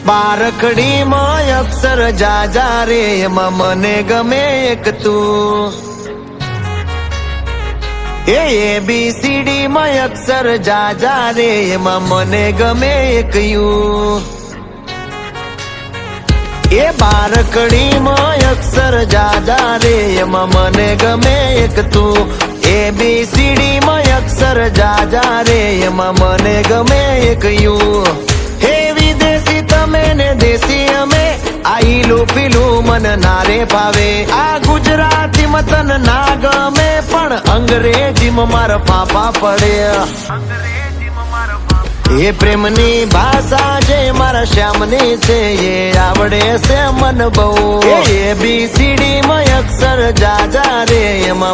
બારકડીમાં અક્ષર જાજા રે એમાં મને ગમે એક તું. ABCD માં અક્ષર જાજા રે એમાં મને ગમે એક યુ. એ બારકડીમાં અક્ષર જાજા રે એમાં મને ગમે એક તું. ABCD માં અક્ષર જાજા રે એમાં મને ગમે એક યુ. હે વિદેશી તમે ને દેશી અમે, આ ઈલું પીલું મન નારે ભાવે. આ ગુજરાતી મતન ના ગમે પણ અંગ્રેજીમાં મારા પાપા પડે. એ પ્રેમની ભાષા જે મારા શ્યામની છે એ આવડે છે મન બહુ. ABCD માં અક્ષર જાજા રે એમાં